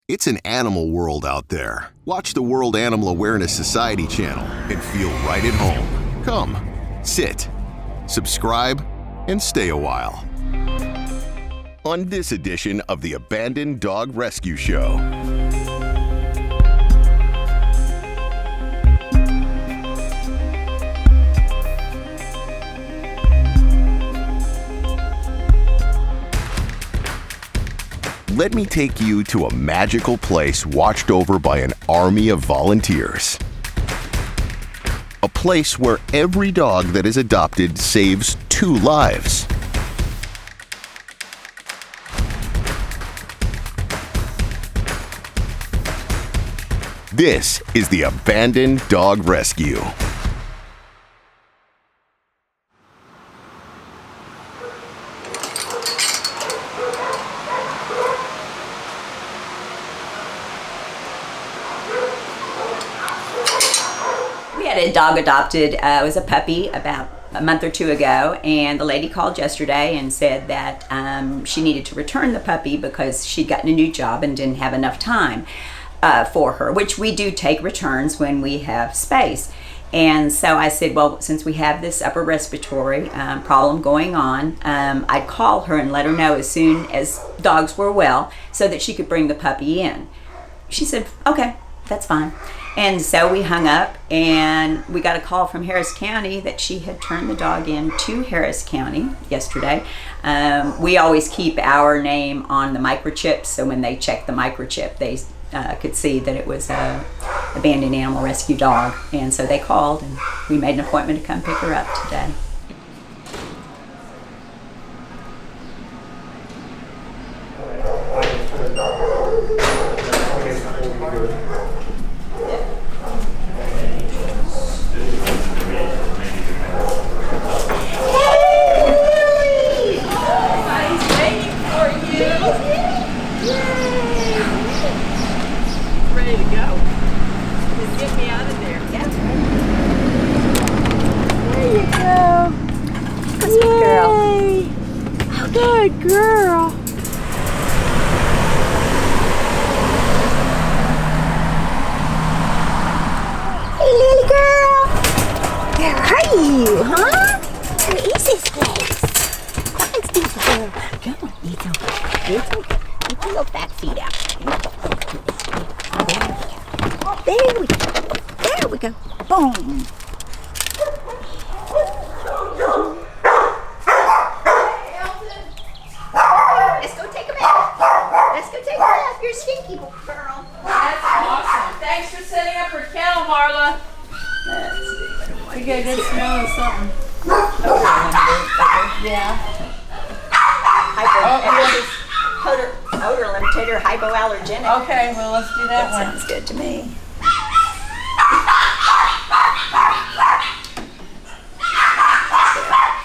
It's an animal world out there. Watch the World Animal Awareness Society channel and feel right at home. Come, sit, subscribe, and stay a while. On this edition of the Abandoned Dog Rescue Show. Let me take you to a magical place watched over by an army of volunteers. A place where every dog that is adopted saves 2 lives. This is the Abandoned Dog Rescue. We had a dog adopted. It was a puppy about a month or 2 ago, and the lady called yesterday and said that she needed to return the puppy because she'd gotten a new job and didn't have enough time for her, which we do take returns when we have space. And so I said, well, since we have this upper respiratory problem going on, I'd call her and let her know as soon as dogs were well so that she could bring the puppy in. She said, okay, that's fine. And so we hung up, and we got a call from Harris County that she had turned the dog in to Harris County yesterday. We always keep our name on the microchip, so when they check the microchip, they could see that it was a abandoned animal rescue dog. And so they called, and we made an appointment to come pick her up today. Ready to go. Just get me out of there. Yeah. There you go. Good girl. Yay. Good girl. Hey, little girl. Where are you, huh? Where is this place? Come on, Stevie girl. Come on, it's okay. It's okay. You can go back feet out. There we go. There we go. Boom. Let's go take a bath. Let's go take a bath. You're a stinky girl. That's awesome. Thanks for setting up her kennel, Marla. We got a good smell of something. Yeah. Odor limited or hypoallergenic. Okay, well, let's do that one. Sounds good to me.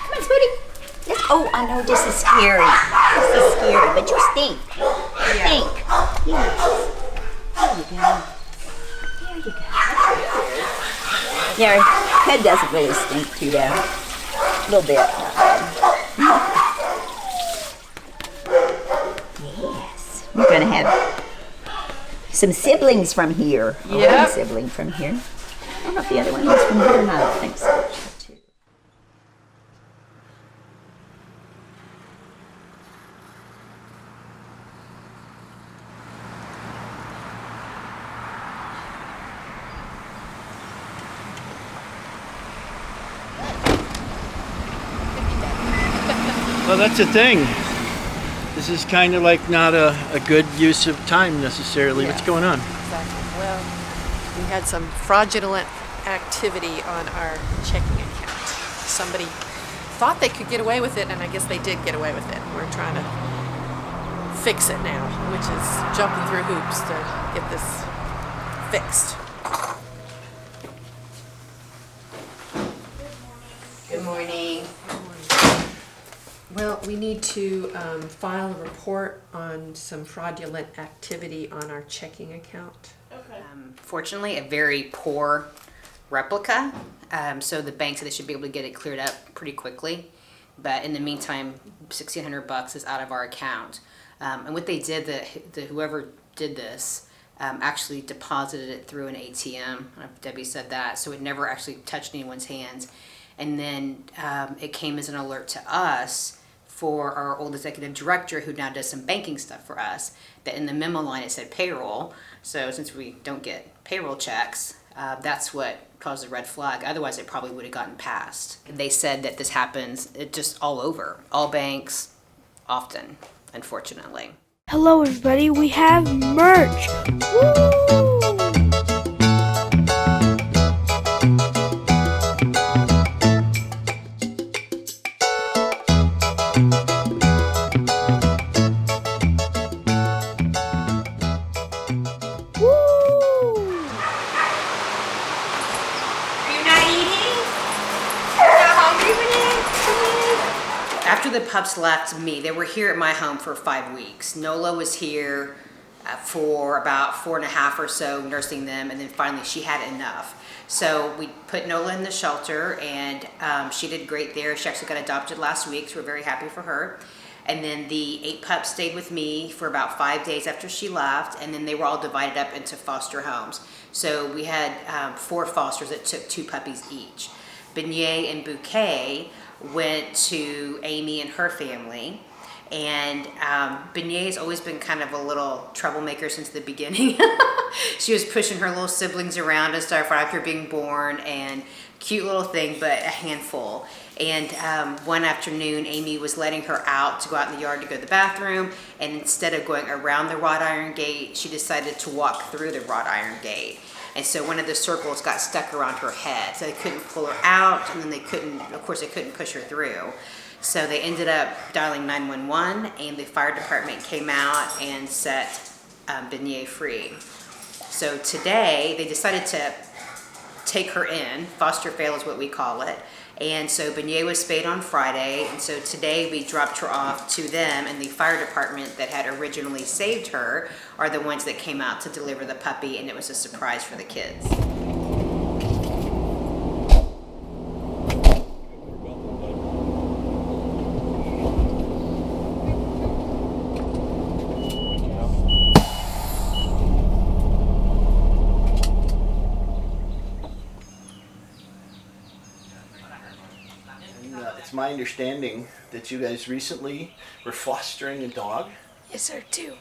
Come on, sweetie. Oh, I know this is scary. This is scary, but you stink. Stink. Yes. There you go. There you go. Your head doesn't really stink too bad. A little bit. Not bad. Yes. We're going to have some siblings from here. Yep. One sibling from here. I don't know if the other one was from here or not. I don't think so. Well, that's the thing. This is kind of like not a good use of time necessarily. Yeah. What's going on? Exactly. Well, we had some fraudulent activity on our checking account. Somebody thought they could get away with it, and I guess they did get away with it. We're trying to fix it now, which is jumping through hoops to get this fixed. Good morning. Well, we need to file a report on some fraudulent activity on our checking account. Fortunately, a very poor replica, so the bank said they should be able to get it cleared up pretty quickly. But in the meantime, $1,600 is out of our account. And what they did, whoever did this actually deposited it through an ATM. I don't know if Debbie said that, so it never actually touched anyone's hands. And then it came as an alert to us for our old executive director, who now does some banking stuff for us, that in the memo line it said payroll. So since we don't get payroll checks, that's what caused the red flag. Otherwise, it probably would have gotten passed. They said that this happens just all over, all banks, often, unfortunately. Hello everybody, we have merch! Woo! After the pups left me, they were here at my home for 5 weeks. Nola was here for about 4.5 or so, nursing them, and then finally she had enough. So we put Nola in the shelter, and she did great there. She actually got adopted last week, so we're very happy for her. And then the 8 pups stayed with me for about 5 days after she left, and then they were all divided up into foster homes. So we had 4 fosters that took 2 puppies each. Beignet and Bouquet went to Amy and her family, and Beignet has always been kind of a little troublemaker since the beginning. She was pushing her little siblings around and stuff right after being born, and cute little thing, but a handful. And one afternoon, Amy was letting her out to go out in the yard to go to the bathroom, and instead of going around the wrought iron gate, she decided to walk through the wrought iron gate. And so one of the circles got stuck around her head, so they couldn't pull her out, and then they couldn't push her through. So they ended up dialing 911, and the fire department came out and set Beignet free. So today they decided to take her in. Foster fail is what we call it. And so Beignet was spayed on Friday, and so today we dropped her off to them, and the fire department that had originally saved her are the ones that came out to deliver the puppy, and it was a surprise for the kids. It's my understanding that you guys recently were fostering a dog. Yes sir, 2.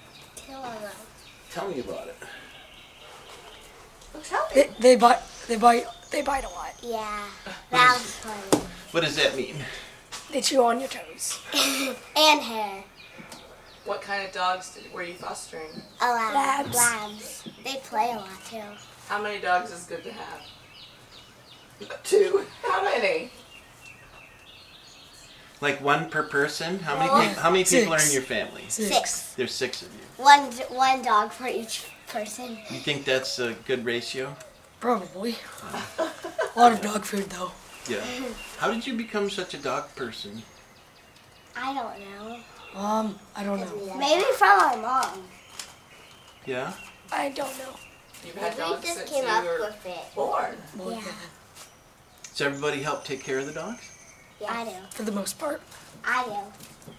Tell me about it. They bite a lot. Yeah, that was funny. What does that mean? They chew on your toes. And hair. What kind of dogs were you fostering? Labs. Labs. They play a lot too. How many dogs is good to have? 2. How many? Like 1 per person? How many people are in your family? 6. There's 6 of you. One dog for each person. You think that's a good ratio? Probably. A lot of dog food though. Yeah. How did you become such a dog person? I don't know. I don't know. Maybe from our mom. Yeah? I don't know. You've had We dogs just since came you up were with it. born. Yeah. Does everybody help take care of the dogs? Yes. I do. For the most part. I do.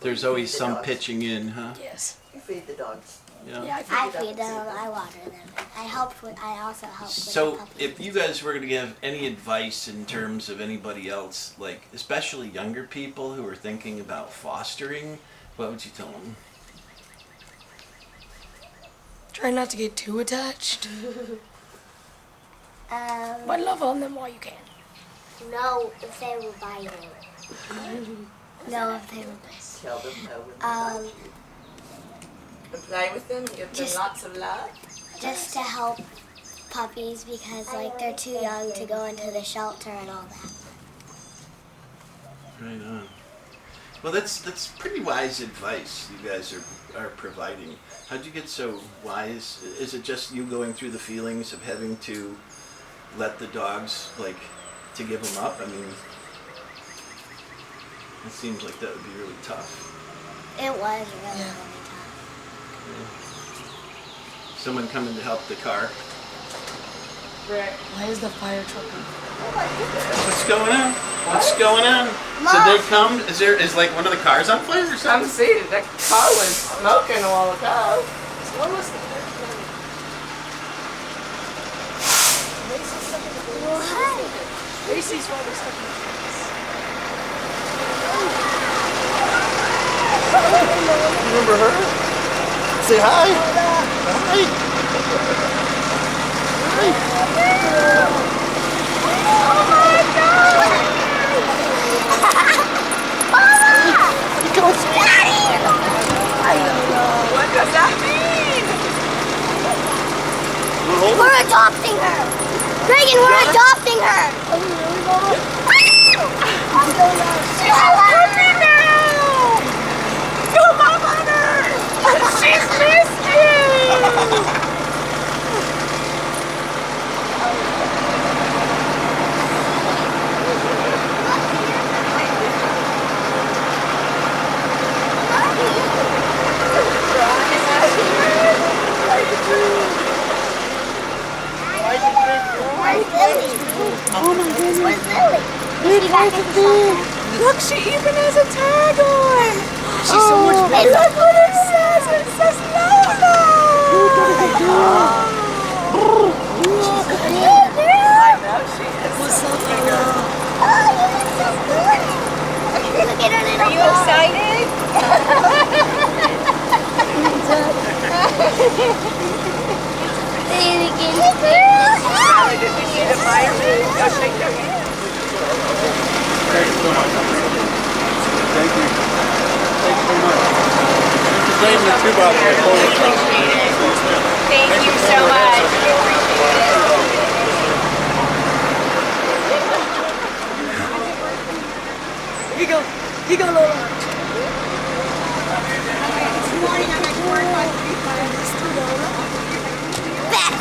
There's always some pitching in, huh? Yes. You feed the dogs. Yeah, I feed them. I water them. I also help with the So, puppies. if you guys were going to give any advice in terms of anybody else, like especially younger people who are thinking about fostering, what would you tell them? Try not to get too attached. But love on them while you can. No, if they were biting. No, if they were biting. Tell them no. And play with them, give them Just- lots of love. Just to help puppies because they're too young to go into the shelter and all that. Right on. Well, that's pretty wise advice you guys are providing. How'd you get so wise? Is it just you going through the feelings of having to let the dogs, to give them up? I mean, it seems like that would be really tough. It was really, Yeah. really tough. Someone coming to help the car. Rick. Why is the fire truck on? What's going on? What's going on? So they come. Is one of the cars on fire or Come something? see it. That car was smoking a while ago. Macy's rather stuck in the Remember her? Say hi. Hi. Oh my God! Mama! Daddy! I don't know. What does that mean? We're adopting her! Reagan, we're adopting her! Oh, really, Mama? She's a puppy now! Your mom on her! She's missed you! Where's Lilly? Oh my goodness. Where's Lilly? Look, she even has a tag on! She's so much better. Hey, look what it says! It says Lola! I know she is. What's up, Lola? Oh, you look so good. Look at her little Are you excited? Did we see the fireman? Go shake their hand. Thank you so much. Thank you. Thank you very much. This is David too, by the way. Thank you so much. We appreciate it. Here you go, Lola. Best.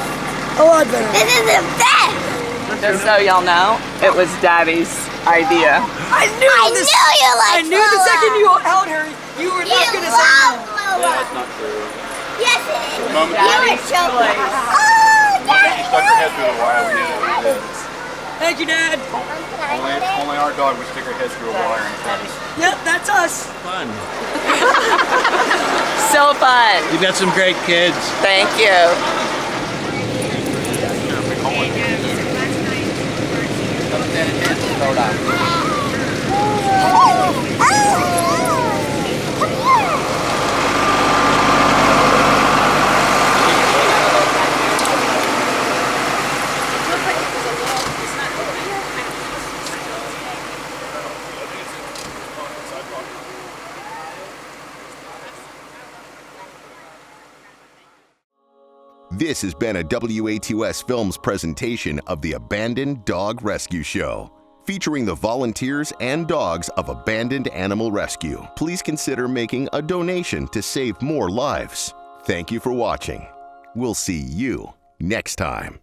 Oh, this is the best. Just so y'all know, it was Daddy's idea. I knew you liked I knew the second you held her, you were not going to say no. Lola. That's not true. Yes, it is. The moment You were she joking. Oh, Daddy. stuck her head through the wire, we did it. Thank you, Dad. Only our dog would stick her head through a wire and fence. Yep, that's us. Fun. So fun. You got some great kids. Thank you. This has been a WATOS Films presentation of the Abandoned Dog Rescue Show, featuring the volunteers and dogs of Abandoned Animal Rescue. Please consider making a donation to save more lives. Thank you for watching. We'll see you next time.